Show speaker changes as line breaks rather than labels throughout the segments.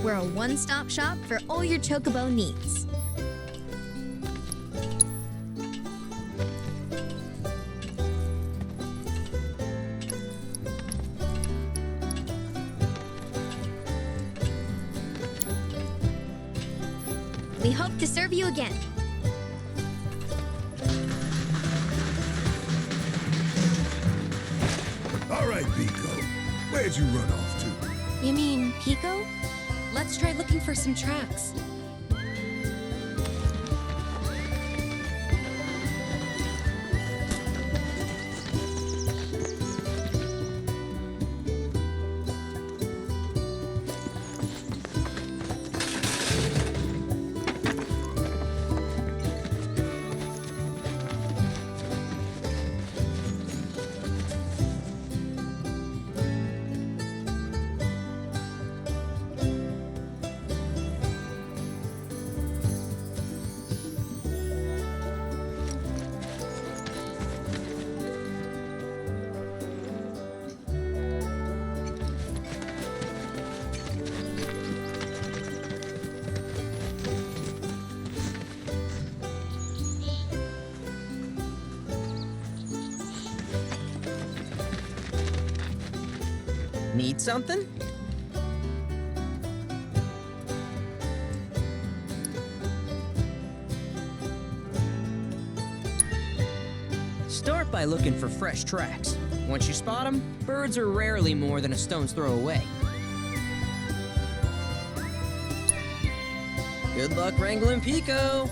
We're a one-stop shop for all your chocobo needs. We hope to serve you again.
All right, Piko. Where'd you run off to?
You mean Piko? Let's try looking for some tracks.
Need something? Start by looking for fresh tracks. Once you spot them, birds are rarely more than a stone's throw away. Good luck wrangling Piko!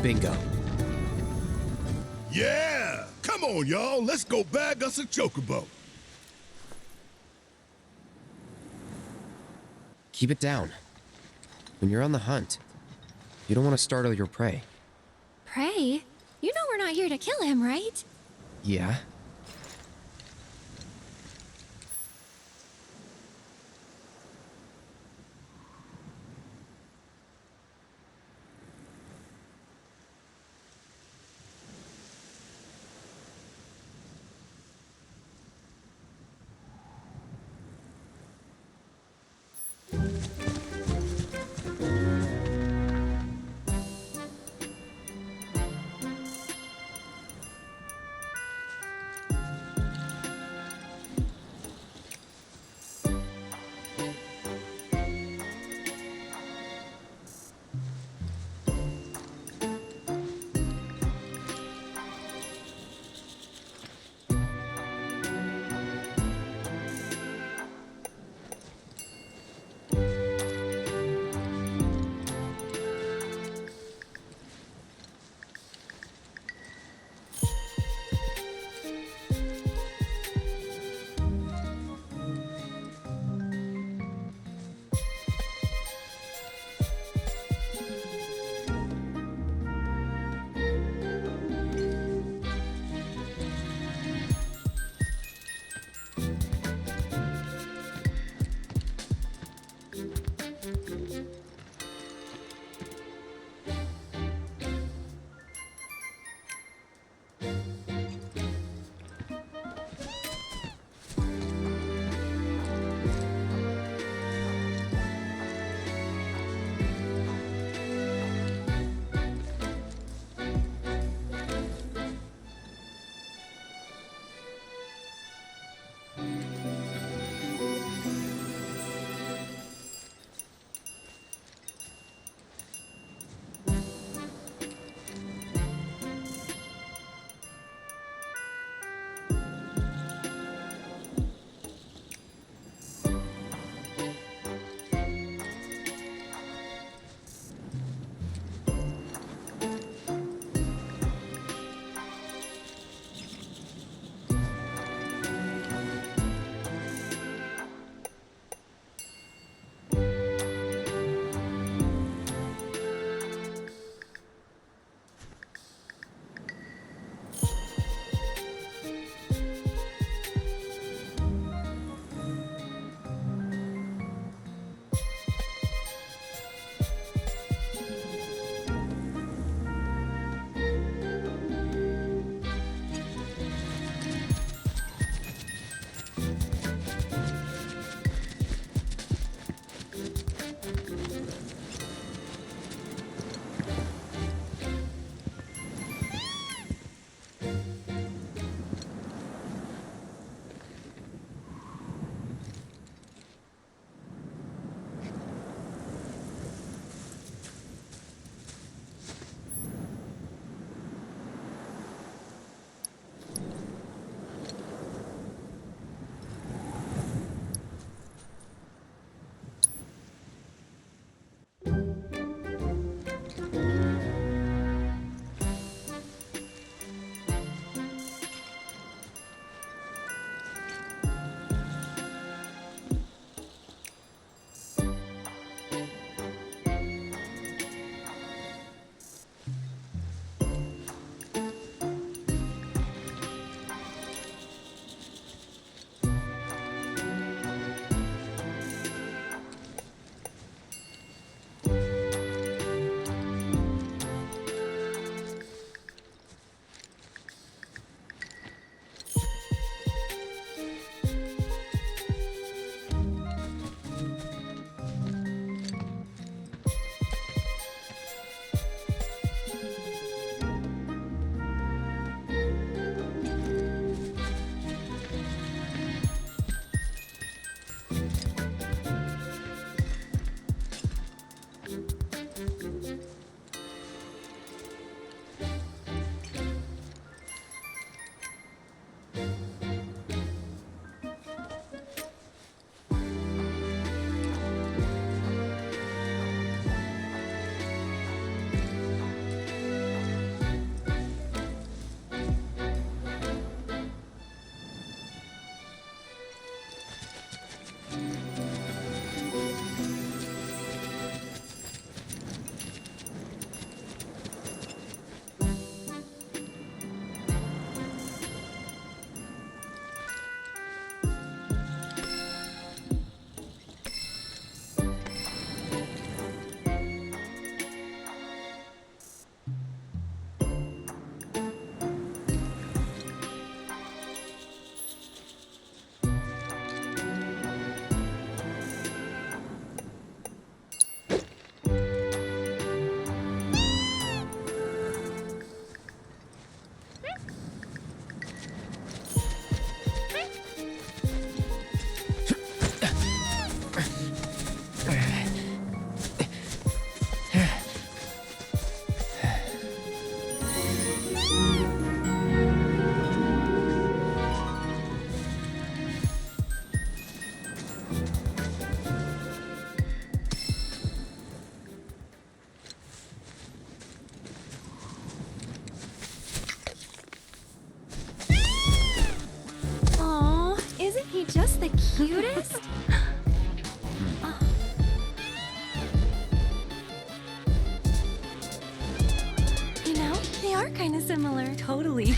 Bingo.
Yeah! Come on, y'all. Let's go bag us a chocobo.
Keep it down. When you're on the hunt, you don't want to startle your prey.
Prey? You know we're not here to kill him, right?
Yeah,
Just the cutest? You know, they are kind of similar.
Totally.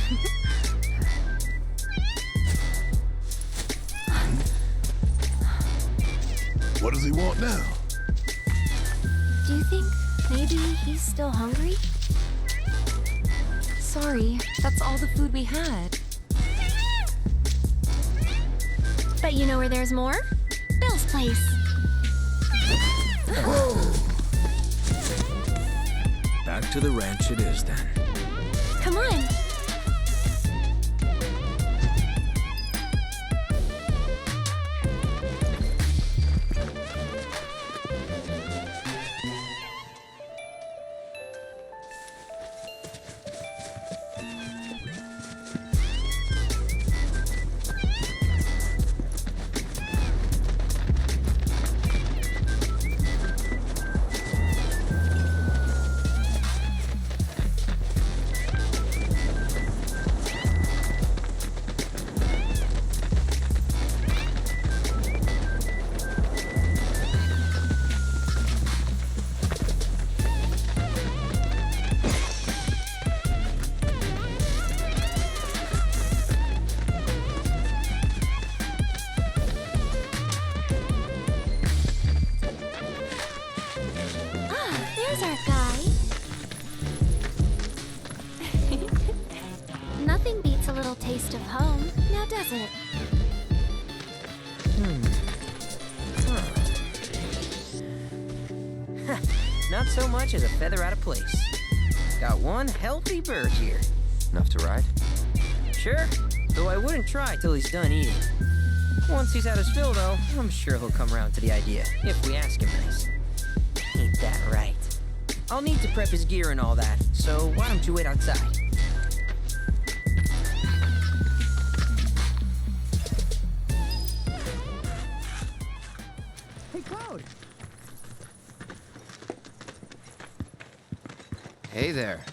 What does he want now?
Do you think maybe he's still hungry?
Sorry, that's all the food we had.
But you know where there's more? Bill's place.
Back to the ranch it is then.
Come on. Nothing beats a little taste of home, now does it?
Not so much as a feather out of place. Got one healthy bird here.
Enough to ride?
Sure, though I wouldn't try till he's done eating. Once he's had his fill, though, I'm sure he'll come around to the idea, if we ask him nice. Ain't that right? I'll need to prep his gear and all that, so why don't you wait outside?
Hey, Cloud!
Hey there.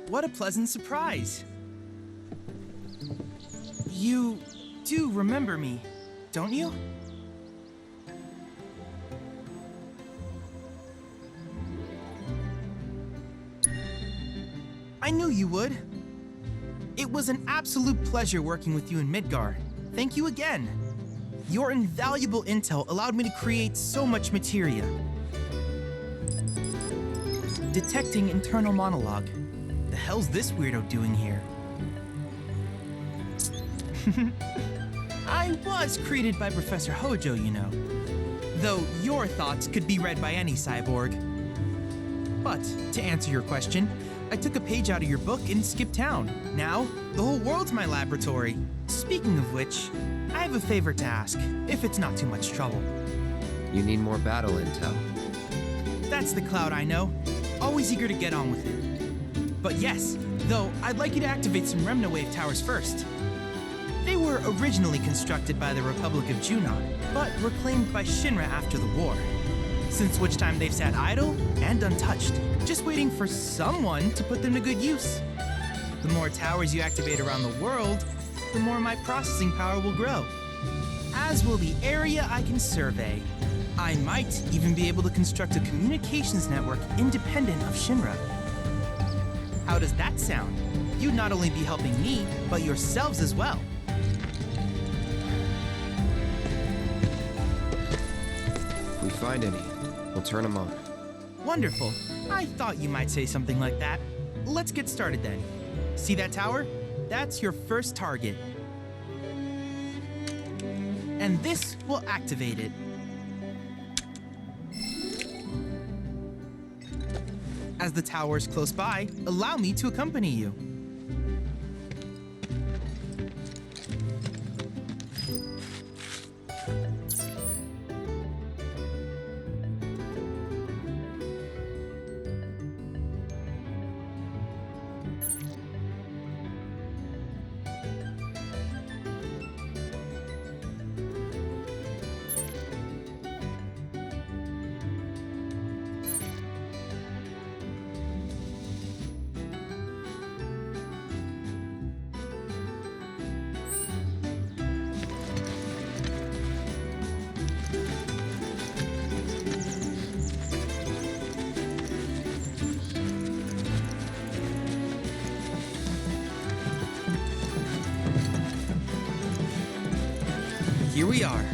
What a pleasant surprise. You do remember me, don't you? I knew you would. It was an absolute pleasure working with you in Midgar. Thank you again. Your invaluable intel allowed me to create so much materia. Detecting internal monologue. The hell's this weirdo doing here? I was created by Professor Hojo, you know. Though your thoughts could be read by any cyborg. But, to answer your question, I took a page out of your book and skipped town. Now, the whole world's my laboratory. Speaking of which, I have a favor to ask, if it's not too much trouble.
You need more battle intel.
That's the Cloud I know. Always eager to get on with it. But yes, though, I'd like you to activate some Remna Wave towers first. They were originally constructed by the Republic of Junon, but were claimed by Shinra after the war. Since which time they've sat idle and untouched, just waiting for someone to put them to good use. The more towers you activate around the world, the more my processing power will grow. As will the area I can survey. I might even be able to construct a communications network independent of Shinra. How does that sound? You'd not only be helping me, but yourselves as well.
If we find any, we'll turn them on.
Wonderful. I thought you might say something like that. Let's get started then. See that tower? That's your first target. And this will activate it. As the tower is close by, allow me to accompany you. Here we are.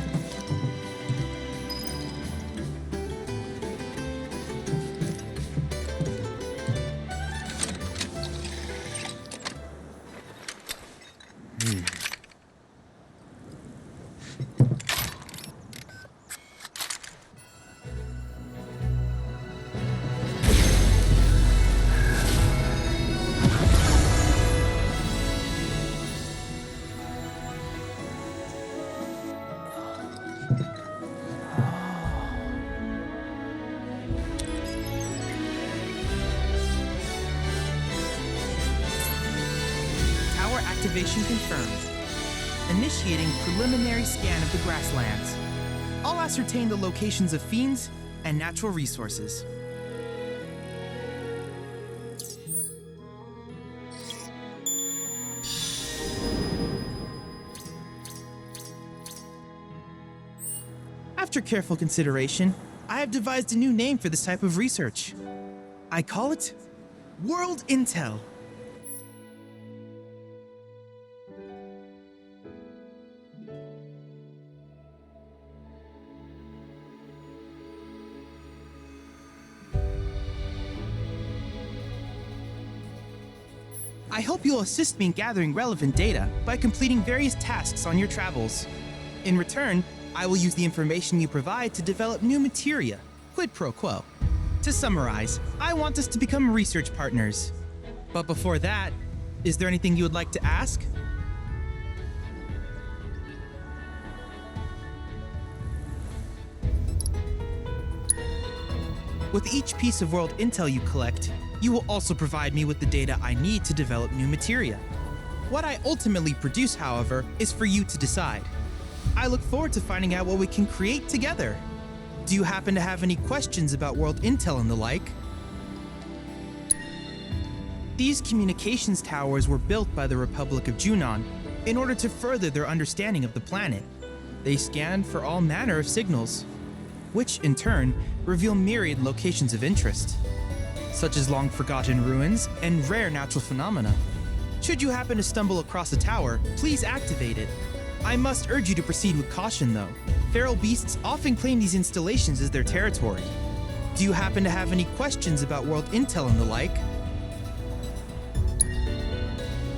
Activation confirmed. Initiating preliminary scan of the grasslands. I'll ascertain the locations of fiends and natural resources. After careful consideration, I have devised a new name for this type of research. I call it World Intel. I hope you'll assist me in gathering relevant data by completing various tasks on your travels. In return, I will use the information you provide to develop new materia, quid pro quo. To summarize, I want us to become research partners. But before that, is there anything you would like to ask? With each piece of world intel you collect, you will also provide me with the data I need to develop new materia. What I ultimately produce, however, is for you to decide. I look forward to finding out what we can create together. Do you happen to have any questions about world intel and the like? These communications towers were built by the Republic of Junon in order to further their understanding of the planet. They scan for all manner of signals, which in turn reveal myriad locations of interest, such as long-forgotten ruins and rare natural phenomena. Should you happen to stumble across a tower, please activate it. I must urge you to proceed with caution, though. Feral beasts often claim these installations as their territory. Do you happen to have any questions about world intel and the like?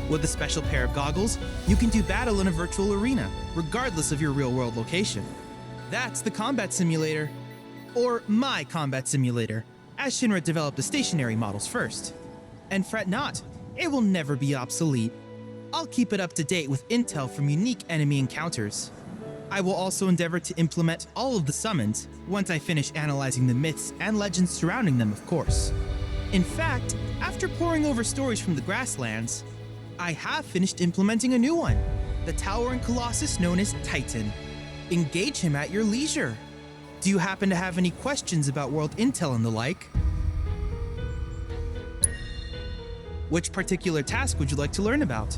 With a special pair of goggles, you can do battle in a virtual arena, regardless of your real-world location. That's the combat simulator. Or my combat simulator, as Shinra developed the stationary models first. And fret not, it will never be obsolete. I'll keep it up to date with intel from unique enemy encounters. I will also endeavor to implement all of the summons once I finish analyzing the myths and legends surrounding them, of course. In fact, after poring over stories from the grasslands, I have finished implementing a new one, the towering colossus known as Titan. Engage him at your leisure. Do you happen to have any questions about world intel and the like? Which particular task would you like to learn about?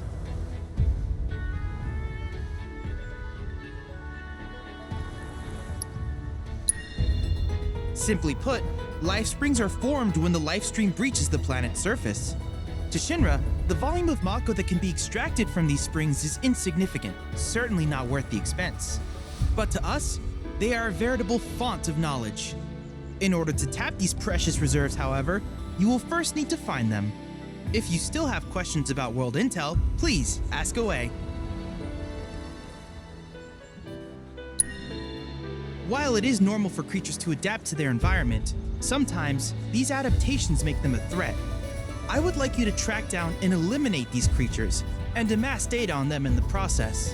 Simply put, life springs are formed when the life stream breaches the planet's surface. To Shinra, the volume of Mako that can be extracted from these springs is insignificant, certainly not worth the expense. But to us, they are a veritable font of knowledge. In order to tap these precious reserves, however, you will first need to find them. If you still have questions about world intel, please ask away. While it is normal for creatures to adapt to their environment, sometimes these adaptations make them a threat. I would like you to track down and eliminate these creatures and amass data on them in the process.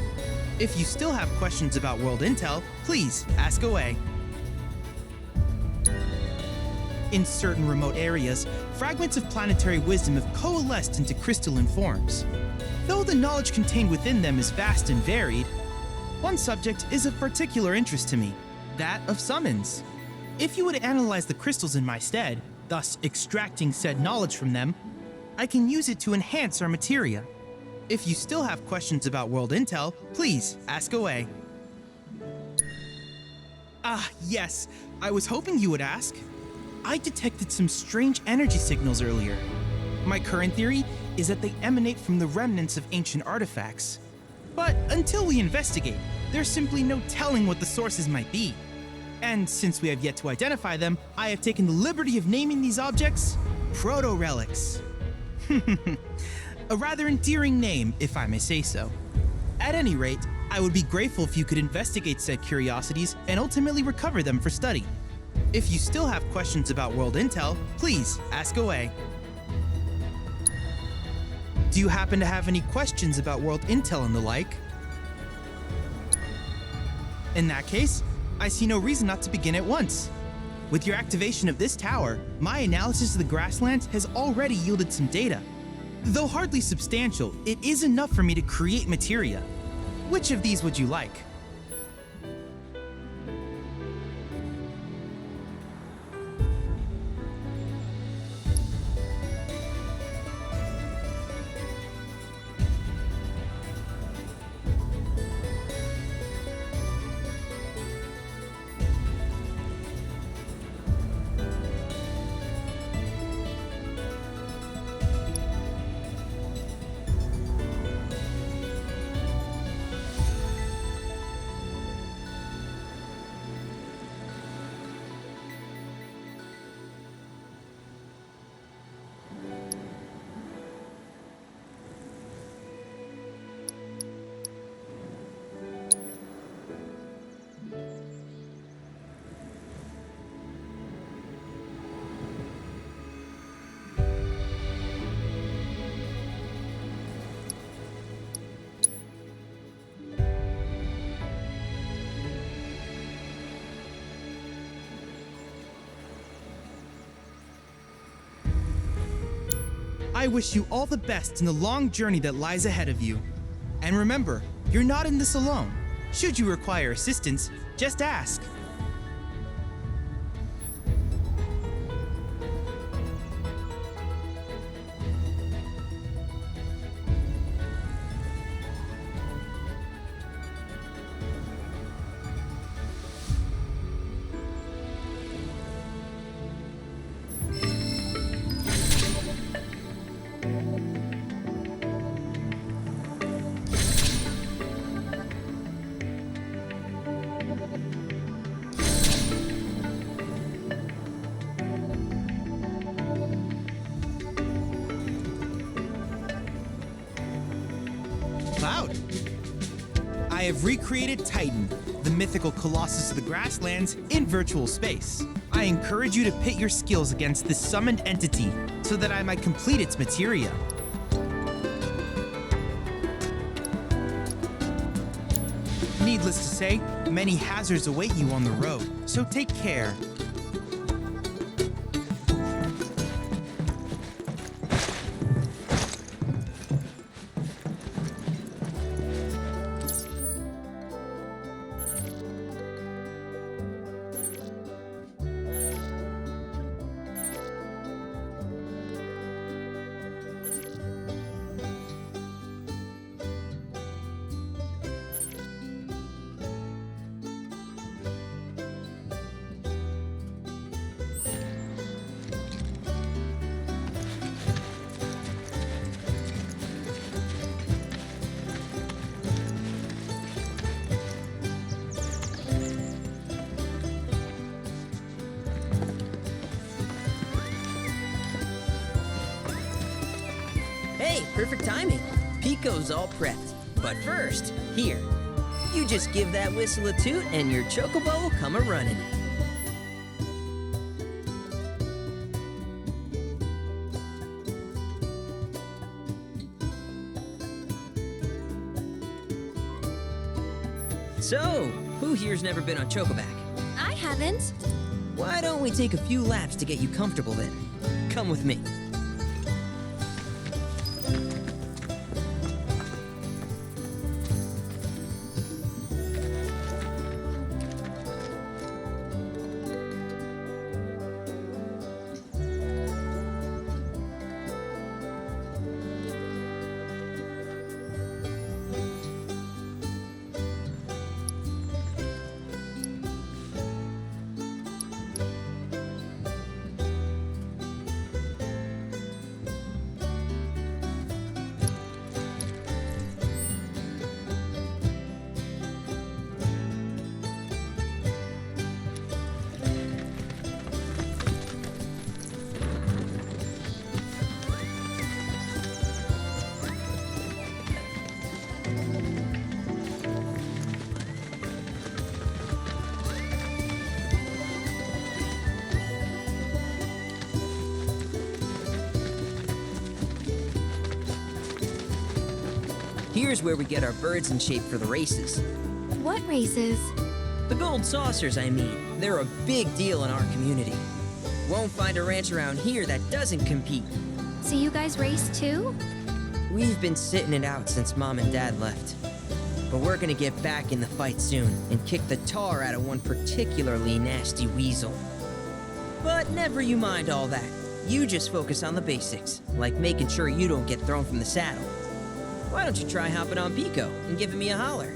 If you still have questions about world intel, please ask away. In certain remote areas, fragments of planetary wisdom have coalesced into crystalline forms. Though the knowledge contained within them is vast and varied, one subject is of particular interest to me, that of summons. If you would analyze the crystals in my stead, thus extracting said knowledge from them, I can use it to enhance our materia. If you still have questions about world intel, please ask away. Ah, yes, I was hoping you would ask. I detected some strange energy signals earlier. My current theory is that they emanate from the remnants of ancient artifacts. But until we investigate, there's simply no telling what the sources might be. And since we have yet to identify them, I have taken the liberty of naming these objects proto-relics. A rather endearing name, if I may say so. At any rate, I would be grateful if you could investigate said curiosities and ultimately recover them for study. If you still have questions about world intel, please ask away. Do you happen to have any questions about world intel and the like? In that case, I see no reason not to begin at once. With your activation of this tower, my analysis of the grasslands has already yielded some data. Though hardly substantial, it is enough for me to create materia. Which of these would you like? I wish you all the best in the long journey that lies ahead of you. And remember, you're not in this alone. Should you require assistance, just ask. I have recreated Titan, the mythical colossus of the grasslands, in virtual space. I encourage you to pit your skills against this summoned entity so that I might complete its materia. Needless to say, many hazards await you on the road, so take care.
Hey, perfect timing. Piko's all prepped. But first, here. You just give that whistle a toot and your chocobo will come a-running. So, who here's never been on Chocoback?
I haven't.
Why don't we take a few laps to get you comfortable then? Come with me. Here's where we get our birds in shape for the races.
What races?
The gold saucers, I mean. They're a big deal in our community. Won't find a ranch around here that doesn't compete.
So you guys race too?
We've been sitting it out since Mom and Dad left. But we're gonna get back in the fight soon and kick the tar out of one particularly nasty weasel. But never you mind all that. You just focus on the basics, like making sure you don't get thrown from the saddle. Why don't you try hopping on Piko and giving me a holler?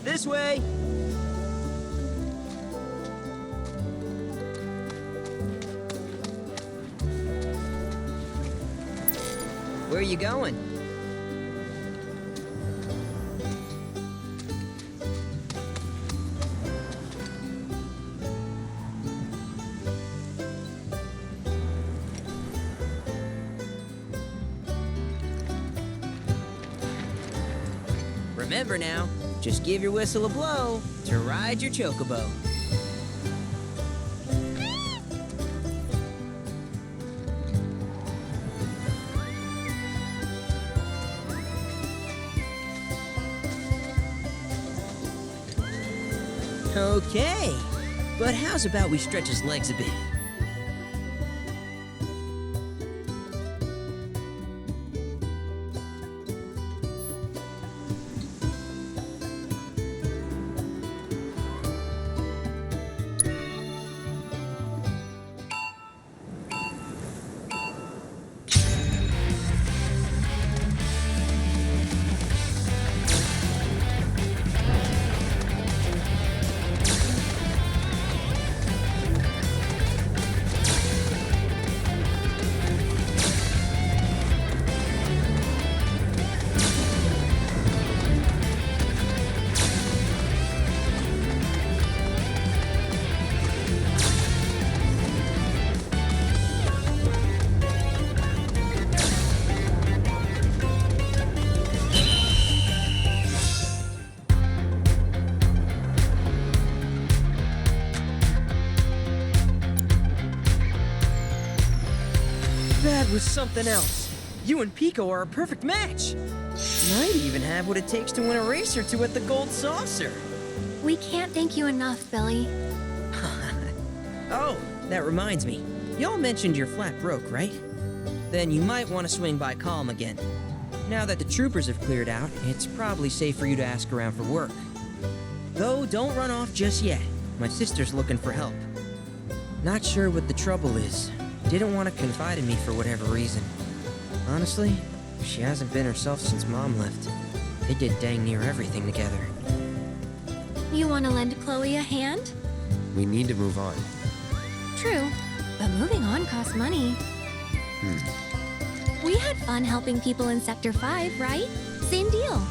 This way! Where are you going? Remember now, just give your whistle a blow to ride your chocobo. Okay, but how's about we stretch his legs a bit? That was something else. You and Piko are a perfect match. Might even have what it takes to win a race or two at the Gold Saucer.
We can't thank you enough, Billy.
Oh, that reminds me. Y'all mentioned your flat broke, right? Then you might want to swing by Calm again. Now that the troopers have cleared out, it's probably safe for you to ask around for work. Though, don't run off just yet. My sister's looking for help. Not sure what the trouble is. Didn't want to confide in me for whatever reason. Honestly, she hasn't been herself since Mom left. They did dang near everything together.
You want to lend Chloe a hand?
We need to move on.
True, but moving on costs money. We had fun helping people in Sector 5, right? Same deal.